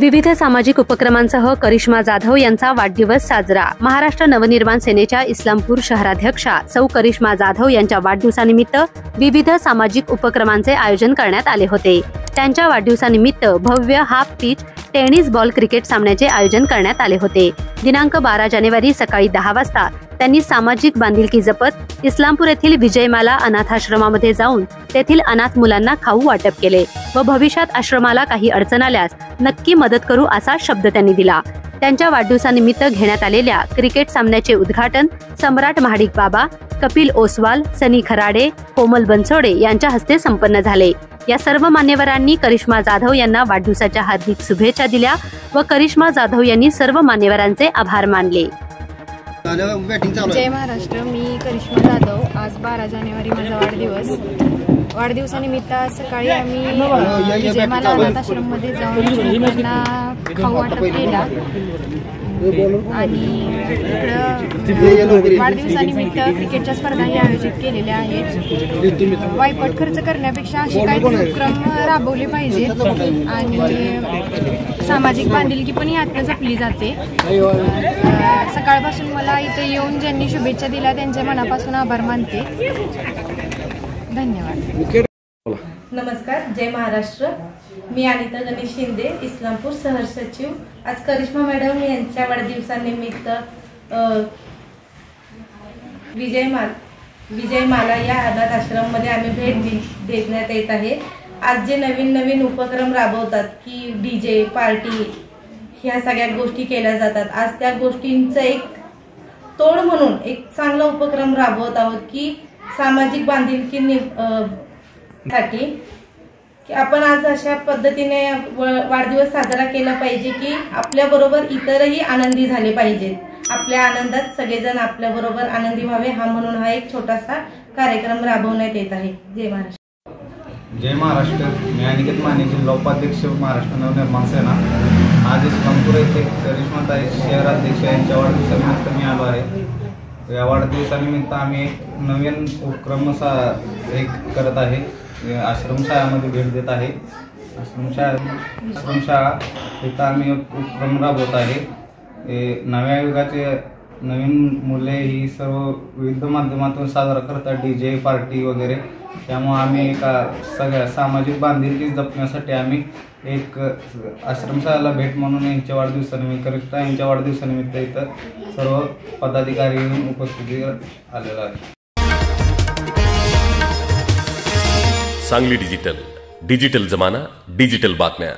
विविध सामाजिक उपक्रमांसह करिश्मा जाधव यांचा वाढदिवस साजरा। महाराष्ट्र नवनिर्माण सेनेच्या इस्लामपूर शहराध्यक्षा सौ करिश्मा जाधव यांच्या वाढदिवसानिमित्त विविध सामाजिक उपक्रमांचे आयोजन करण्यात आले होते। त्यांच्या वाढदिवसानिमित्त भव्य half pitch tennis ball cricket सामन्याचे आयोजन करण्यात आले होते। दिनांक 12 जानेवारी सकाळी 10 वाजता त्यांनी सामाजिक बांधिलकी जपत इस्लामपूर येथील विजयमाला अनाथाश्रमामध्ये जाऊन तेथील अनाथ मुलांना खाऊ वाटप केले व भविष्यात आश्रमाला काही अडचण आल्यास नक्की मदत करू असा शब्द त्यांनी दिला। त्यांच्या वाढदिवसानिमित्त घेण्यात आलेल्या क्रिकेट सामन्याचे उद्घाटन सम्राट महाडिक बाबा, कपिल ओसवाल, सनी खराडे, कोमल बनसोडे यांच्या हस्ते संपन्न झाले। या सर्व मान्यवरांनी करिश्मा जाधव यांना वाढदिवसाच्या हार्दिक शुभेच्छा दिल्या व करिश्मा जाधव यांनी सर्व मान्यवरांचे आभार मानले। जय महाराष्ट्र। मी करिश्मा जाधव। आज 12 जानेवारी माझा वाढदिवस। वाढदिवसानिमित्त सकाळी आम्ही विजयमाला अनाथाश्रम मध्ये जाऊन त्यांना खाऊ वाटप केला आणि इकडे वाढदिवसानिमित्त क्रिकेटच्या स्पर्धाही आयोजित केलेल्या आहेत। वायपट खर्च करण्यापेक्षा असे काही उपक्रम राबवले पाहिजेत आणि सामाजिक बांधिलकी पण यातनं जपली जाते। सकाळपासून मला इथे येऊन ज्यांनी शुभेच्छा दिल्या त्यांचे मनापासून आभार मानते। धन्यवाद। नमस्कार। जय महाराष्ट्र। मी अनिता गणेश शिंदे, इस्लामपूर शहर सचिव। आज करिश्मा मॅडम यांच्या वाढदिवसानिमित्त विजयमाला या अनाथ आश्रम मध्ये आम्ही भेट देण्यात येत आहे। आज जे नवीन उपक्रम राबवतात की डीजे पार्टी ह्या सगळ्या गोष्टी केल्या जातात, आज त्या गोष्टींचं एक तोड म्हणून एक चांगला उपक्रम राबवत आहोत की सामाजिक बांधिलकी साठी की आपण आज अशा पद्धतीने वाढदिवस साजरा केला पाहिजे की आपल्या बरोबर इतरही आनंदी झाले पाहिजेत। आपल्या आनंदात सगळेजण आपल्या बरोबर आनंदी व्हावे हा म्हणून हा एक छोटासा कार्यक्रम राबवण्यात येत आहे। जय महाराष्ट्र। जय महाराष्ट्र। मी अनिकेत माने, जिल्हा उपाध्यक्ष महाराष्ट्र नवनिर्माण सेना। आज इस्लामपूर येथे करिश्माताई शहराध्यक्ष यांच्या वाढदिवसानिमित्त मी आलो आहे। या वाढदिवसानिमित्त आम्ही एक नवीन उपक्रम करत आहे। आश्रमशाळामध्ये भेट देत आहे। आश्रमशाळा इथं आम्ही उपक्रम राबवत आहे। नव्या युगाचे नवीन मूल्ये ही सर्व विविध माध्यमातून साजरा करतात, डीजे पार्टी वगैरे। त्यामुळे आम्ही एका सगळ्या सामाजिक बांधिलकी जपण्यासाठी आम्ही एक आश्रमशाळेला भेट म्हणून यांच्या वाढदिवसानिमित्त इथं सर्व पदाधिकारी उपस्थिती आलेला आहे। सांगली डिजिटल जमाना, डिजिटल बातम्या।